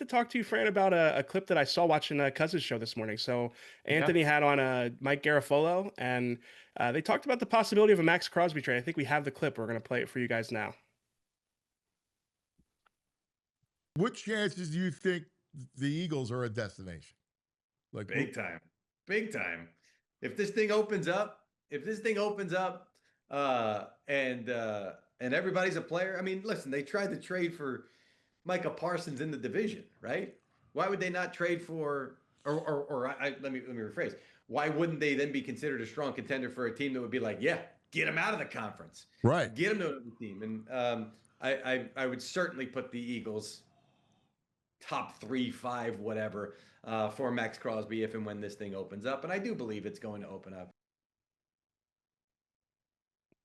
to talk to you, Fran, about a clip that I saw watching Cousins' show this morning. So Yeah. Anthony had on Mike Garafolo, and they talked about the possibility of a Maxx Crosby trade. I think we have the clip. We're going to play it for you guys now. What chances do you think the Eagles are a destination? Like, Big time. Big time. If this thing opens up, and everybody's a player. I mean, listen, they tried to trade for Micah Parsons in the division, right? Why would they not trade for let me rephrase. Why wouldn't they then be considered a strong contender for a team that would be like, yeah, get them out of the conference. right. Get them to another team. And I would certainly put the Eagles top 3, 5, whatever, for Maxx Crosby if and when this thing opens up. And I do believe it's going to open up.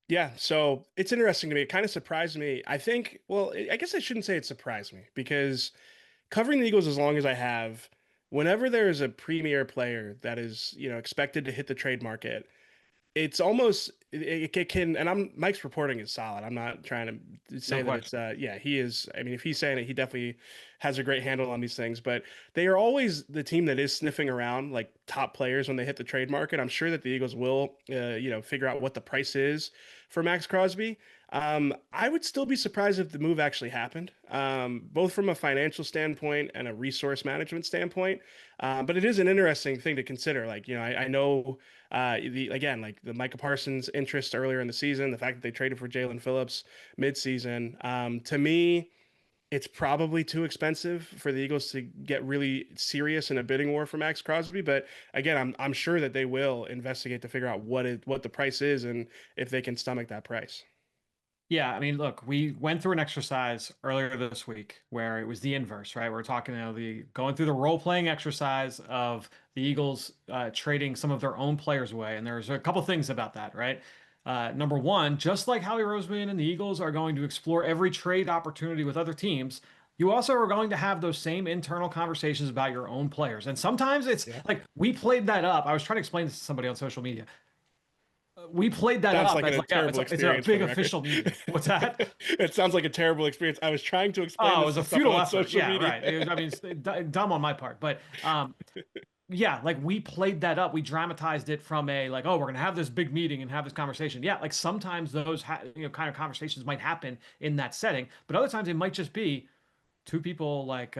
Yeah, so it's interesting to me. It kind of surprised me. I think, well, I guess I shouldn't say it surprised me because covering the Eagles as long as I have, whenever there is a premier player that is, expected to hit the trade market, it's almost it can, and Mike's reporting is solid. I'm not trying to No say that it's question. yeah, he is. I mean, if he's saying it, he definitely has a great handle on these things. But they are always the team that is sniffing around like top players when they hit the trade market. I'm sure that the Eagles will figure out what the price is for Maxx Crosby. I would still be surprised if the move actually happened, both from a financial standpoint and a resource management standpoint. But it is an interesting thing to consider. Like, I know like the Micah Parsons interest earlier in the season, the fact that they traded for Jalen Phillips midseason. To me, it's probably too expensive for the Eagles to get really serious in a bidding war for Maxx Crosby. But again, I'm sure that they will investigate to figure out what the price is and if they can stomach that price. Yeah, I mean, look, we went through an exercise earlier this week where it was the inverse, right? We're talking, the going through the role-playing exercise of the Eagles trading some of their own players away, and there's a couple things about that, right? Number one, just like Howie Roseman and the Eagles are going to explore every trade opportunity with other teams, you also are going to have those same internal conversations about your own players. And sometimes it's Yeah. like we played that up. I was trying to explain this to somebody on social media. We played that Sounds up like as a like, yeah, terrible it's a experience for big the record. official meeting. What's that? It sounds like a terrible experience. I was trying to explain Oh, it this was to a someone futile on effort. social Yeah, media. right. I mean, dumb on my part, but yeah, like we played that up. We dramatized it from a like, oh, we're gonna have this big meeting and have this conversation. Yeah, like sometimes those kind of conversations might happen in that setting, but other times it might just be two people like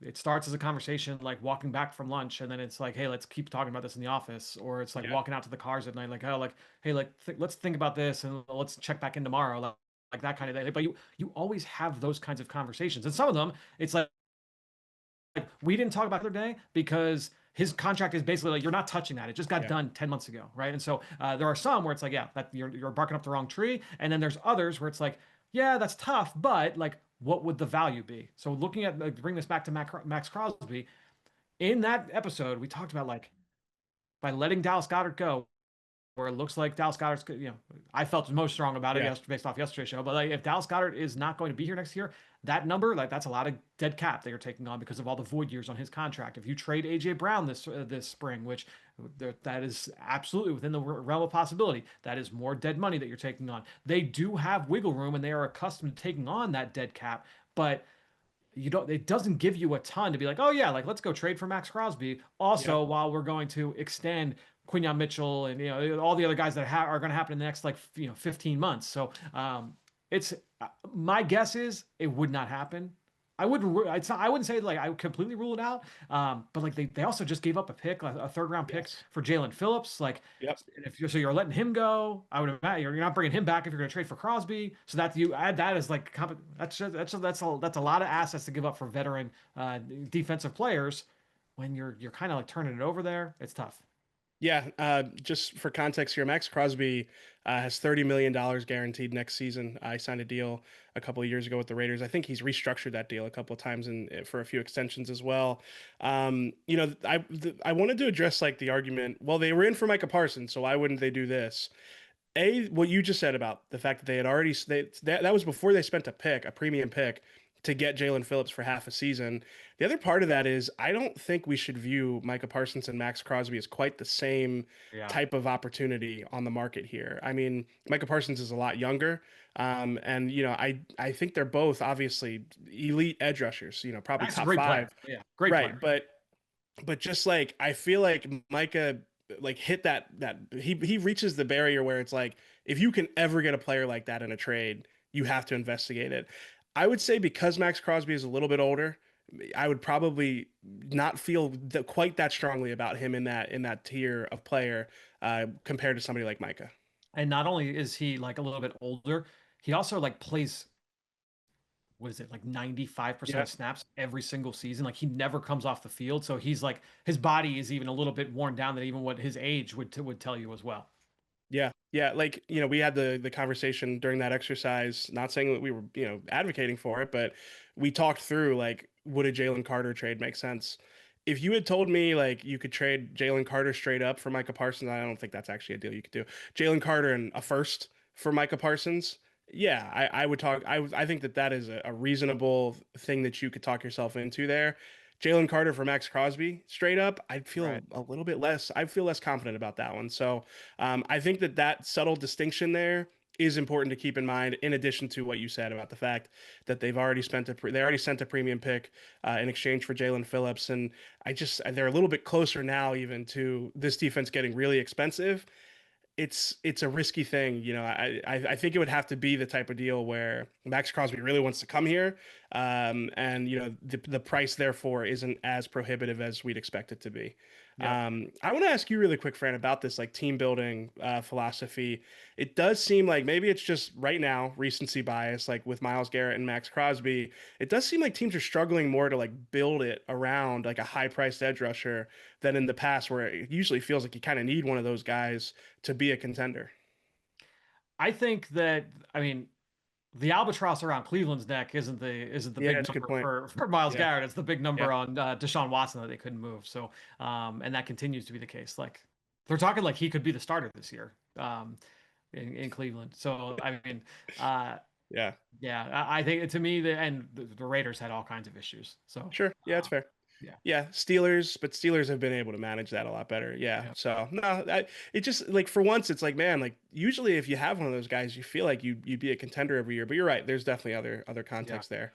it starts as a conversation like walking back from lunch, and then it's like, hey, let's keep talking about this in the office, or it's like Yeah. walking out to the cars at night, like, oh, like, hey, like let's think about this and let's check back in tomorrow, like that kind of thing. But you always have those kinds of conversations, and some of them it's like we didn't talk about the other day because his contract is basically like you're not touching that. It just got Yeah. done 10 months ago, right? And so there are some where it's like, yeah, that you're barking up the wrong tree, and then there's others where it's like, yeah, that's tough, but like, what would the value be? So looking at like, bring this back to Maxx Crosby, in that episode we talked about like by letting Dallas Goedert go, where it looks like Dallas Goedert's, I felt most strong about it Yeah. yesterday based off yesterday's show. But like, if Dallas Goedert is not going to be here next year, that number, like, that's a lot of dead cap that you're taking on because of all the void years on his contract. If you trade AJ Brown this spring, which that is absolutely within the realm of possibility, that is more dead money that you're taking on. They do have wiggle room and they are accustomed to taking on that dead cap, but you don't, it doesn't give you a ton to be like, oh yeah, like let's go trade for Maxx Crosby Yeah. also while we're going to extend Quinyon Mitchell and all the other guys that are going to happen in the next like 15 months. So it's my guess is it would not happen. I wouldn't say like I would completely rule it out. But like they also just gave up a pick, a third round pick Yes. for Jalen Phillips. Like Yep. if you're, so you're letting him go, I would imagine you're not bringing him back if you're going to trade for Crosby. So that you add that as like that's a lot of assets to give up for veteran defensive players when you're kind of like turning it over there. It's tough. Yeah, just for context here, Maxx Crosby has $30 million guaranteed next season. I signed a deal a couple of years ago with the Raiders. I think he's restructured that deal a couple of times and for a few extensions as well. I wanted to address like the argument. Well, they were in for Micah Parsons, so why wouldn't they do this? What you just said about the fact that they had already that was before they spent a premium pick to get Jalen Phillips for half a season. The other part of that is I don't think we should view Micah Parsons and Maxx Crosby as quite the same Yeah. type of opportunity on the market here. I mean, Micah Parsons is a lot younger. And I think they're both obviously elite edge rushers, probably That's a top great player. five. Yeah. Great Right. player. But just like I feel like Micah like hit that he reaches the barrier where it's like if you can ever get a player like that in a trade, you have to investigate it. I would say because Maxx Crosby is a little bit older, I would probably not feel quite that strongly about him in that tier of player compared to somebody like Micah. And not only is he like a little bit older, he also like plays, what is it, like 95% Yeah. of snaps every single season. Like he never comes off the field. So he's like his body is even a little bit worn down than even what his age would tell you as well. Yeah. Yeah. Like, we had the conversation during that exercise, not saying that we were, advocating for it, but we talked through like, would a Jalen Carter trade make sense? If you had told me like you could trade Jalen Carter straight up for Micah Parsons, I don't think that's actually a deal you could do. Jalen Carter and a first for Micah Parsons. Yeah, I would talk. I think that is a reasonable thing that you could talk yourself into there. Jalen Carter for Maxx Crosby straight up, I'd feel Right. a little bit less. I feel less confident about that one. So I think that subtle distinction there is important to keep in mind. In addition to what you said about the fact that they already sent a premium pick in exchange for Jalen Phillips, and they're a little bit closer now even to this defense getting really expensive. It's a risky thing. I think it would have to be the type of deal where Maxx Crosby really wants to come here, and the price therefore isn't as prohibitive as we'd expect it to be. Yep. I want to ask you really quick, Fran, about this like team building philosophy. It does seem like maybe it's just right now recency bias, like with Myles Garrett and Maxx Crosby. It does seem like teams are struggling more to like build it around like a high priced edge rusher than in the past, where it usually feels like you kind of need one of those guys to be a contender. I think that, I mean, the albatross around Cleveland's neck isn't the Yeah, big that's a good number point. for Myles Yeah, Garrett. It's the big yeah, number on Deshaun Watson that they couldn't move. So and that continues to be the case. Like they're talking like he could be the starter this year in Cleveland. So I mean, uh, yeah. yeah, I think to me the Raiders had all kinds of issues. So Sure. Yeah, it's uh, fair. yeah, Yeah, Steelers, but Steelers have been able to manage that a lot better. Yeah. yeah, So no, it just like for once, it's like man, like usually if you have one of those guys, you feel like you'd be a contender every year. But you're right. There's definitely other yeah. context there.